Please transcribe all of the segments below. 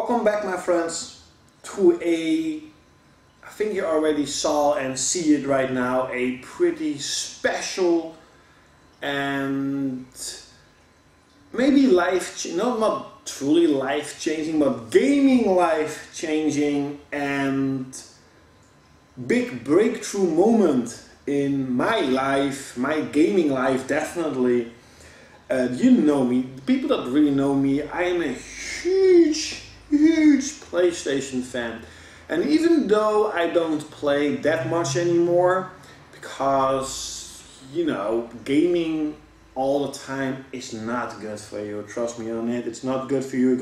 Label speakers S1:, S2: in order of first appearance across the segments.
S1: Welcome back, my friends, to I think you already saw and see it right now, a pretty special and maybe not truly life-changing, but gaming life-changing and big breakthrough moment in my life, my gaming life definitely. You know me, the people that really know me, I am a huge PlayStation fan. And even though I don't play that much anymore, because, you know, gaming all the time is not good for you, trust me on it, it's not good for you.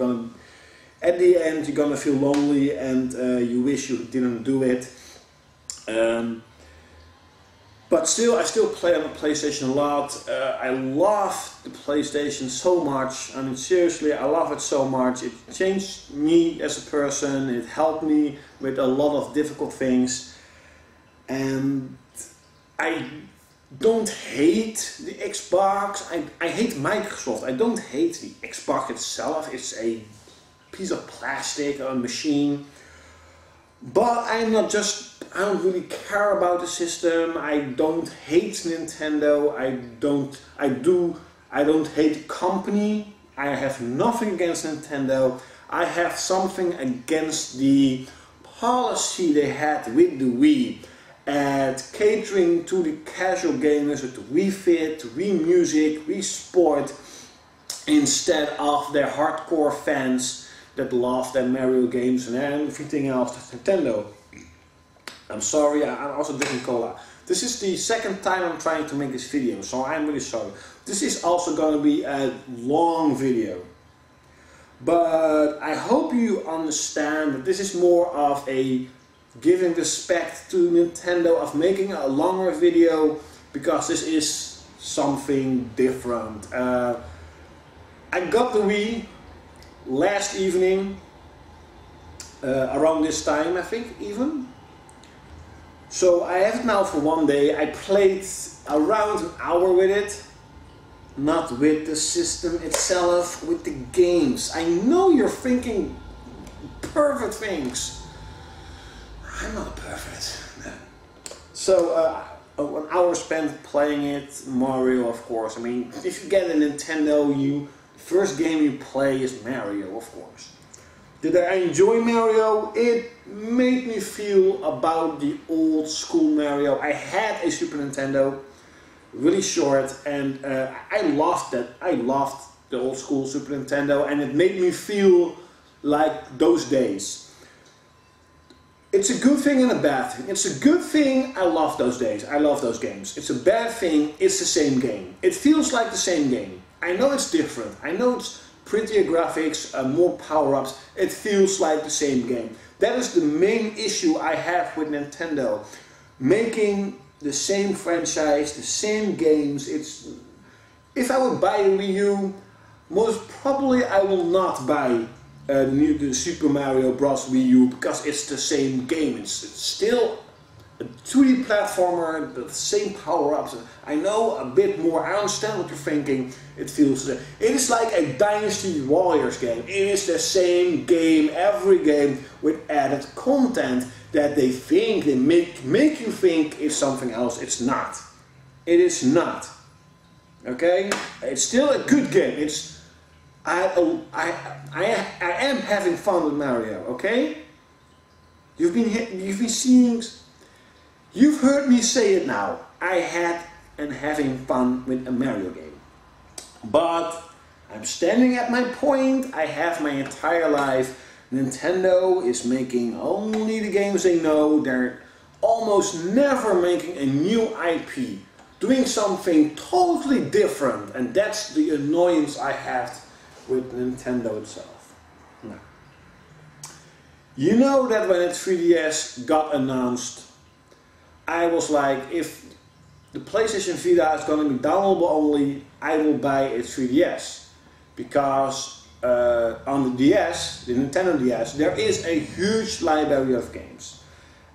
S1: At the end you're gonna feel lonely and you wish you didn't do it. But still, I still play on the PlayStation a lot. I love the PlayStation so much. I mean, seriously, I love it so much. It changed me as a person. It helped me with a lot of difficult things. And I don't hate the Xbox. I hate Microsoft. I don't hate the Xbox itself. It's a piece of plastic, a machine. But I don't really care about the system. I don't hate Nintendo. I don't hate the company. I have nothing against Nintendo. I have something against the policy they had with the Wii at catering to the casual gamers with the Wii Fit, Wii Music, Wii Sport, instead of their hardcore fans that love their Mario games and everything else that's Nintendo. I'm sorry, I'm also drinking cola. This is the second time I'm trying to make this video, so I'm really sorry. This is also going to be a long video. But I hope you understand that this is more of a giving respect to Nintendo, of making a longer video, because this is something different. I got the Wii last evening, around this time I think even. So I have it now for one day. I played around an hour with it. Not with the system itself, with the games. I know you're thinking perfect things. I'm not perfect. So an hour spent playing it. Mario, of course. I mean, if you get a Nintendo, the first game you play is Mario, of course. Did I enjoy Mario? It made me feel about the old school Mario. I had a Super Nintendo, really short, and I loved that. I loved the old school Super Nintendo, and it made me feel like those days. It's a good thing and a bad thing. It's a good thing, I love those days. I love those games. It's a bad thing, it's the same game. It feels like the same game. I know it's different. I know it's prettier graphics, more power-ups. It feels like the same game. That is the main issue I have with Nintendo. Making the same franchise, the same games. If I would buy a Wii U, most probably I will not buy the Super Mario Bros. Wii U, because it's the same game. It's still a 2D platformer, the same power-ups. I know a bit more, I understand what you're thinking. It feels, it is like a Dynasty Warriors game. It is the same game, every game, with added content that they think, they make you think it's something else. It's not. It is not. Okay? It's still a good game. I am having fun with Mario, okay? You've been seeing, you've heard me say it now. I had and having fun with a Mario game. But I'm standing at my point. I have my entire life. Nintendo is making only the games they know. They're almost never making a new IP. Doing something totally different. And that's the annoyance I have with Nintendo itself. Now, you know that when the 3DS got announced, I was like, if the PlayStation Vita is going to be downloadable only, I will buy a 3DS. Because on the DS, the Nintendo DS, there is a huge library of games.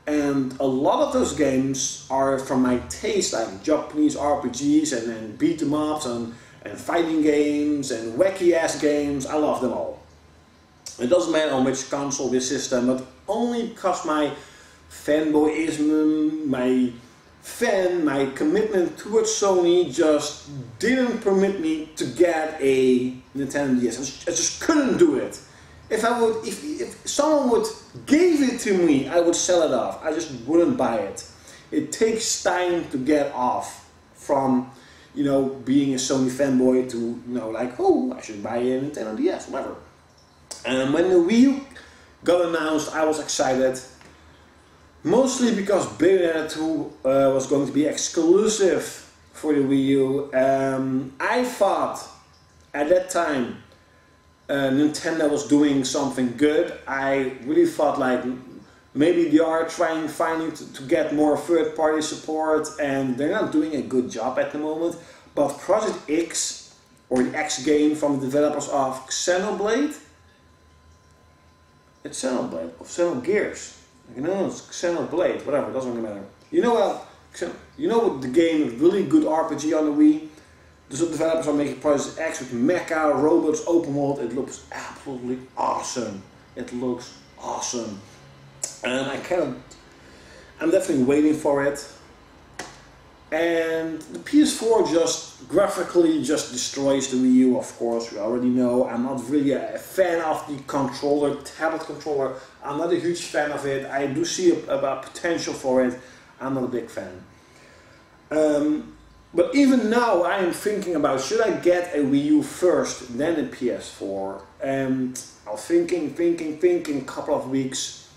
S1: And a lot of those games are from my taste, like Japanese RPGs and beat 'em ups and fighting games and wacky ass games. I love them all. It doesn't matter on which console, this system, but only because my fanboyism, my commitment towards Sony just didn't permit me to get a Nintendo DS. I just couldn't do it. If someone would give it to me, I would sell it off. I just wouldn't buy it. It takes time to get off from, you know, being a Sony fanboy to, you know, like, oh, I should buy a Nintendo DS, whatever. And when the Wii U got announced, I was excited. Mostly because Bayonetta 2 was going to be exclusive for the Wii U. I thought at that time Nintendo was doing something good. I really thought like maybe they are trying finally to get more third-party support, and they're not doing a good job at the moment. But Project X, or the X game from the developers of Xenoblade, it's Xenoblade, or Xenogears. You know, it's Xenoblade, whatever, it doesn't really matter. You know the game, really good RPG on the Wii. The developers are making Project X with mecha, robots, open world. It looks absolutely awesome. It looks awesome. And I'm definitely waiting for it. And the PS4 just graphically just destroys the Wii U, of course, we already know. I'm not really a fan of the controller, tablet controller. I'm not a huge fan of it. I do see a potential for it. I'm not a big fan. But even now I am thinking about, should I get a Wii U first, then a PS4? And I was thinking, a couple of weeks.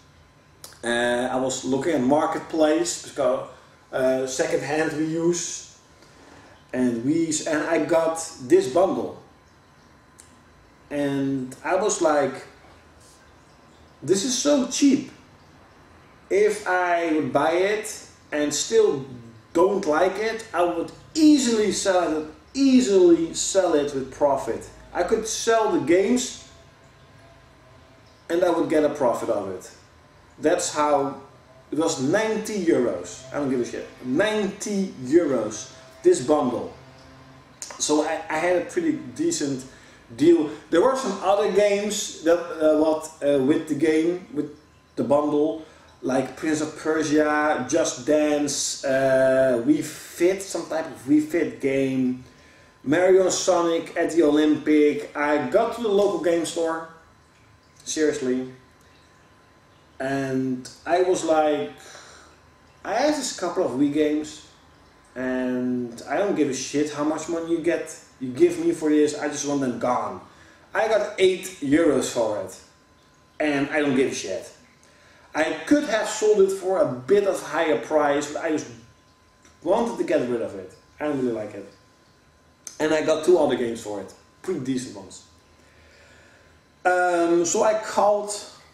S1: I was looking at Marketplace, because second-hand Wii U's and Wii's, and I got this bundle. And I was like, this is so cheap. If I would buy it and still don't like it, I would easily sell it with profit. I could sell the games and I would get a profit of it. That's how. It was 90 euros. I don't give a shit. 90 euros. This bundle. So I had a pretty decent deal. There were some other games that with the game, with the bundle, like Prince of Persia, Just Dance, Wii Fit, some type of Wii Fit game, Mario and Sonic at the Olympic. I got to the local game store, seriously, and I was like, I asked this couple of Wii games, and I don't give a shit how much money you give me for this, I just want them gone. I got 8 euros for it, and I don't give a shit. I could have sold it for a bit of higher price, but I just wanted to get rid of it. I don't really like it. And I got 2 other games for it, pretty decent ones. So I called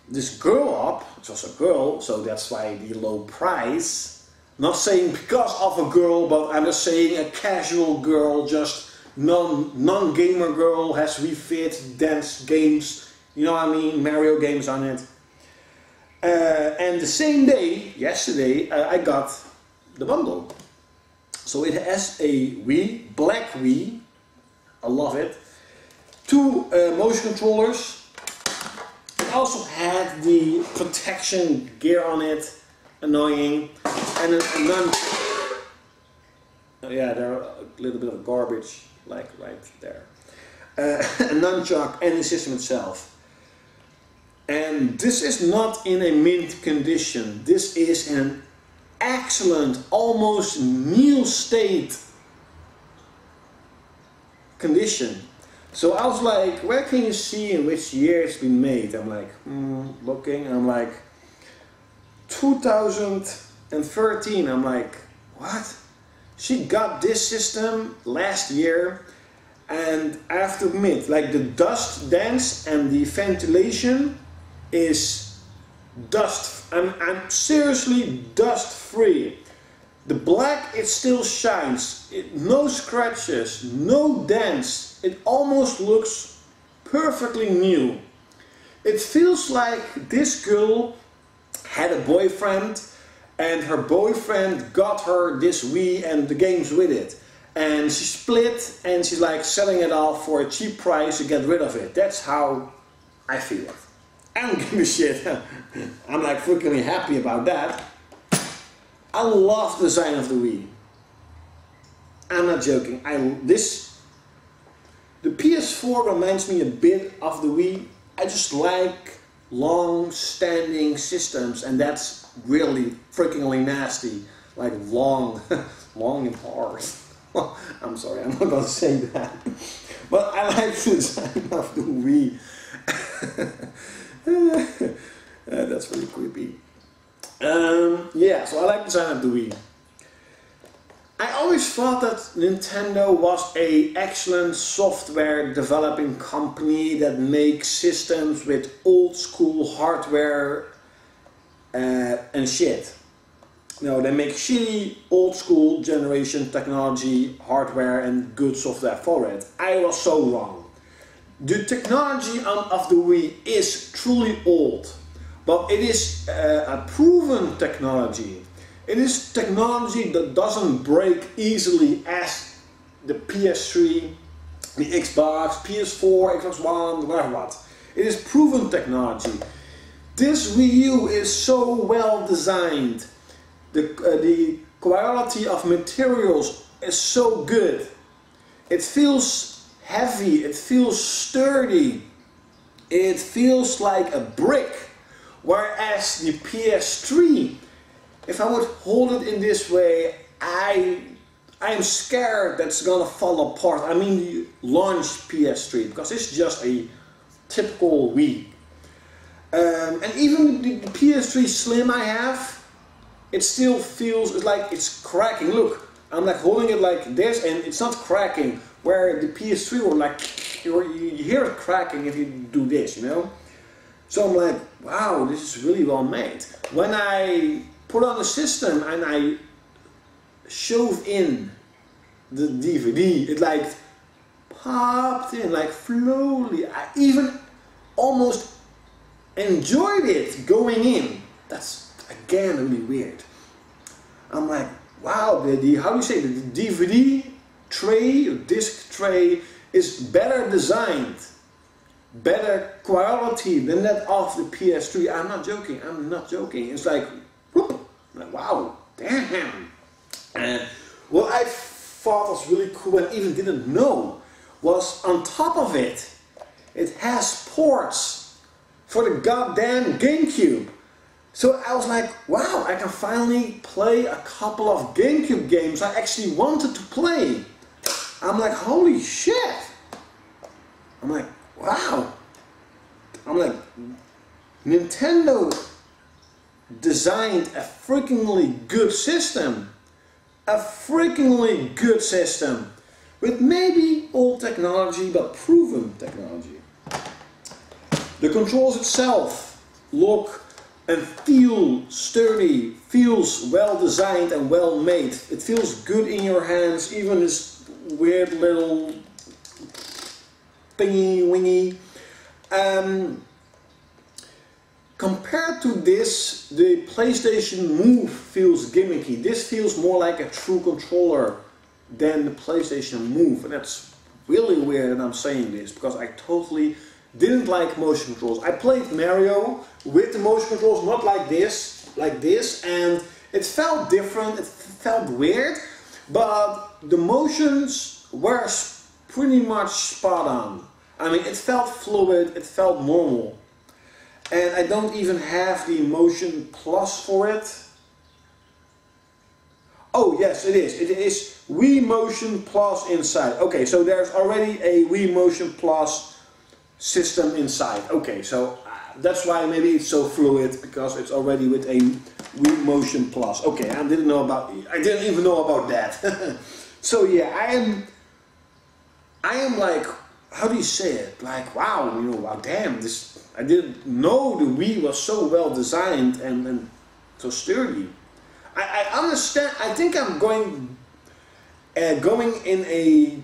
S1: this girl up. It was a girl, so that's why the low price. Not saying because of a girl, but I'm just saying a casual girl, just non-gamer girl, has Wii Fit, dance games, you know what I mean, Mario games on it. And the same day, yesterday, I got the bundle. So it has a Wii, black Wii, I love it, 2 motion controllers. It also had the protection gear on it, annoying, and yeah, they're a little bit of garbage, like right there. A nunchuck and the system itself. And this is not in a mint condition. This is an excellent, almost new state condition. So I was like, where can you see in which year it's been made? I'm like, looking, and I'm like, 2013. I'm like, what? She got this system last year, and I have to admit, like, the dust dance and the ventilation is dust. I'm seriously dust free. The black, it still shines. No scratches, no dents. It almost looks perfectly new. It feels like this girl had a boyfriend, and her boyfriend got her this Wii and the games with it. And she split, and she's like selling it off for a cheap price to get rid of it. That's how I feel it. I don't give a shit. I'm like freaking happy about that. I love the design of the Wii. I'm not joking. The PS4 reminds me a bit of the Wii. I just like long-standing systems, and that's really freakingly nasty. Like long, long and hard. I'm sorry, I'm not gonna say that. But I like the design of the Wii. That's really creepy. Yeah, so I like the design of the Wii. I always thought that Nintendo was an excellent software developing company that makes systems with old school hardware and shit. No, they make shitty old school generation technology, hardware and good software for it. I was so wrong. The technology of the Wii is truly old, but it is a proven technology. It is technology that doesn't break easily as the PS3, the Xbox, PS4, Xbox One, whatever what. It is proven technology. This Wii U is so well designed. The quality of materials is so good. It feels heavy, it feels sturdy, it feels like a brick. Whereas the PS3, if I would hold it in this way, I'm scared that's gonna fall apart. I mean the launch PS3, because it's just a typical Wii. And even the PS3 Slim I have, it still feels like it's cracking. Look, I'm like holding it like this and it's not cracking. Where the PS3 were like, you hear it cracking if you do this, you know? So I'm like, wow, this is really well made. When I put on the system and I shove in the DVD, it like popped in like slowly. I even almost enjoyed it going in. That's again really weird. I'm like, wow, how do you say, the DVD tray or disc tray is better designed, better quality than that of the PS3. I'm not joking. It's like, whoop, like wow, damn. And what I thought was really cool and even didn't know was on top of it, it has ports for the goddamn GameCube. So I was like, wow, I can finally play a couple of GameCube games I actually wanted to play. I'm like, holy shit. I'm like, wow. I'm like, Nintendo designed a freakingly good system. A freakingly good system. With maybe old technology, but proven technology. The controls itself look and feel sturdy, feels well designed and well made. It feels good in your hands, even this weird little thingy wingy. Compared to this, the PlayStation Move feels gimmicky. This feels more like a true controller than the PlayStation Move, and that's really weird that I'm saying this, because I totally didn't like motion controls. I played Mario with the motion controls, not like this, and it felt different, it felt weird, but the motions were pretty much spot on. I mean, it felt fluid, it felt normal. And I don't even have the Motion Plus for it. Oh yes, it is. It is Wii Motion Plus inside. Okay, so there's already a Wii Motion Plus system inside. Okay, so that's why maybe it's so fluid, because it's already with a Wii Motion Plus. Okay, I didn't even know about that. So yeah, I am like, how do you say it? Like, wow, you know, wow, damn, this, I didn't know the Wii was so well designed and so sturdy. I understand. I think I'm going in a,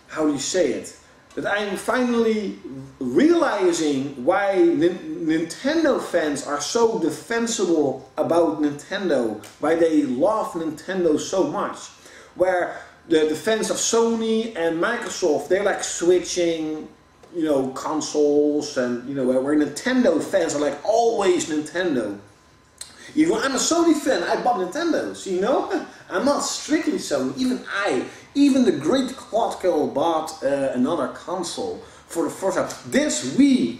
S1: how do you say it? That I'm finally realizing why Nintendo fans are so defensible about Nintendo, why they love Nintendo so much. Where the fans of Sony and Microsoft, they're like switching you know, consoles, and you know, where Nintendo fans are like always Nintendo. Even I'm a Sony fan, I bought Nintendos, you know? I'm not strictly Sony, even the great klaudkil bought another console for the first time. This Wii,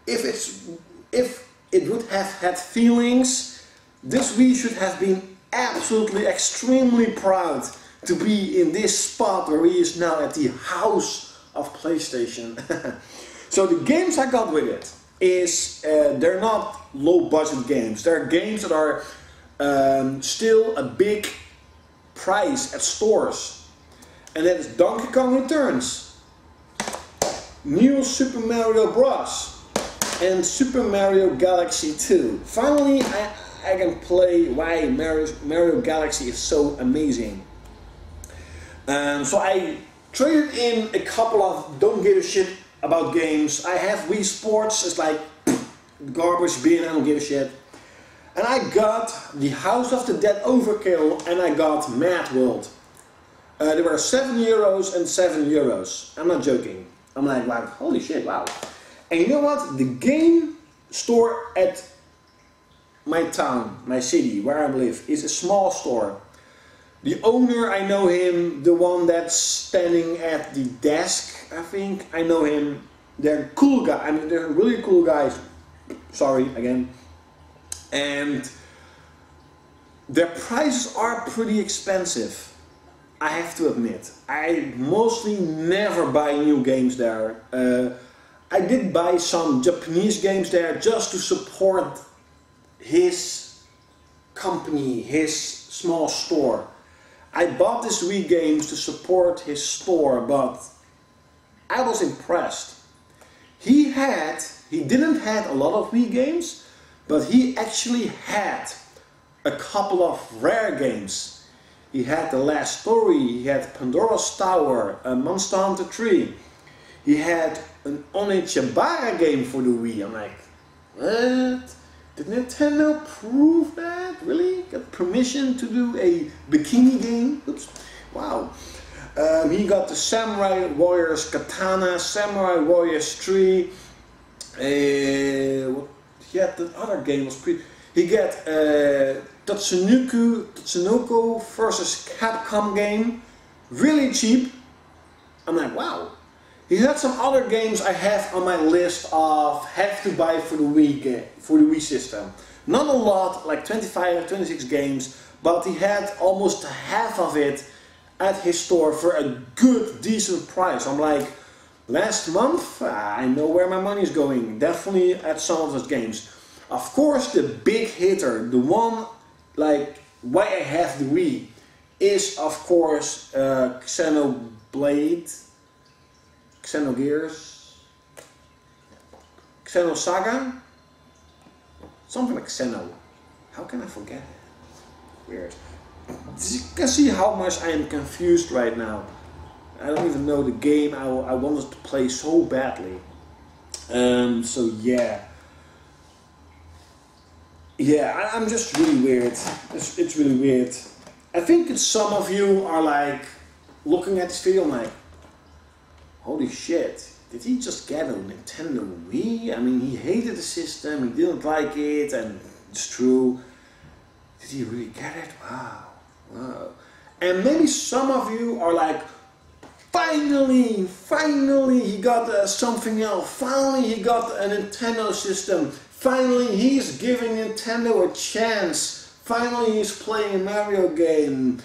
S1: if it would have had feelings, this Wii should have been absolutely extremely proud to be in this spot where he is now at the house of PlayStation. So the games I got with it is, they're not low budget games. They're games that are still a big price at stores. And that is Donkey Kong Returns, New Super Mario Bros. And Super Mario Galaxy 2. Finally, I can play why Mario Galaxy is so amazing. So I traded in a couple of don't give a shit about games. I have Wii Sports, it's like garbage bin, I don't give a shit. And I got the House of the Dead Overkill and I got Mad World. They were €7 and €7. I'm not joking. I'm like, wow, holy shit, wow. And you know what? The game store at my town, my city, where I live, is a small store. The owner, I know him, the one that's standing at the desk, I think, I know him. They're cool guys, I mean, they're really cool guys. Sorry, again. And their prices are pretty expensive, I have to admit. I mostly never buy new games there. I did buy some Japanese games there just to support his company, his small store. I bought these Wii games to support his store, but I was impressed. He didn't have a lot of Wii games, but he actually had a couple of rare games. He had The Last Story, he had Pandora's Tower, Monster Hunter 3. He had an Onechabara game for the Wii. I'm like, what? Did Nintendo prove that? Really? Got permission to do a bikini game? Oops. Wow. He got the Samurai Warriors Katana, Samurai Warriors 3. Yeah, the other game was pretty. He got Tatsunoko versus Capcom game. Really cheap. I'm like, wow. He had some other games I have on my list of have to buy for the Wii system. Not a lot, like 25 or 26 games, but he had almost half of it at his store for a good, decent price. I'm like, last month, I know where my money is going. Definitely at some of those games. Of course, the big hitter, the one like why I have the Wii, is of course Xenoblade. Xenogears, Xenosaga, something like Xeno. How can I forget it? Weird. You can see how much I am confused right now. I don't even know the game I wanted to play so badly. So yeah. Yeah, I'm just really weird. It's really weird. I think that some of you are like looking at this video and like, holy shit, did he just get a Nintendo Wii? I mean, he hated the system, he didn't like it, and it's true. Did he really get it? Wow, wow. And maybe some of you are like, finally he got something else. Finally he got a Nintendo system. Finally he's giving Nintendo a chance. Finally he's playing a Mario game.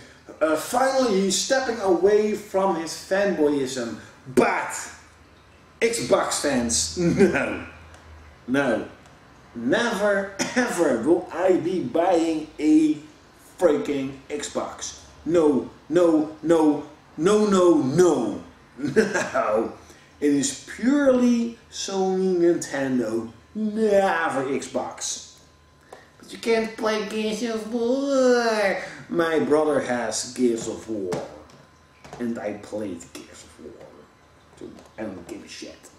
S1: Finally he's stepping away from his fanboyism. But Xbox fans, no, never ever will I be buying a freaking Xbox. No. It is purely Sony, Nintendo, never Xbox. But you can't play Gears of War. My brother has Gears of War, and I played Gears of War. So I don't give a shit.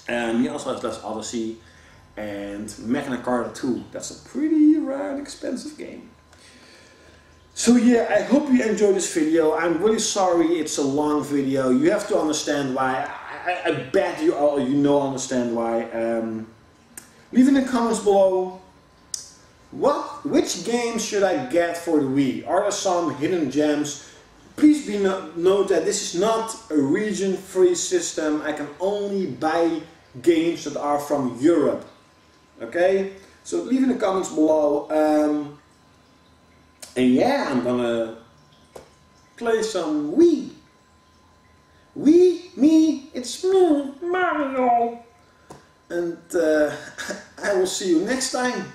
S1: He also has Last Odyssey and Magna Carta 2. That's a pretty rare and expensive game. So yeah, I hope you enjoyed this video. I'm really sorry it's a long video. You have to understand why I bet you all understand why. Leave in the comments below which games should I get for the Wii. Are there some hidden gems? Please note that this is not a region-free system. I can only buy games that are from Europe. Okay, so leave in the comments below. And yeah, I'm gonna play some Wii. Wii, me, it's me, Mario. And I will see you next time.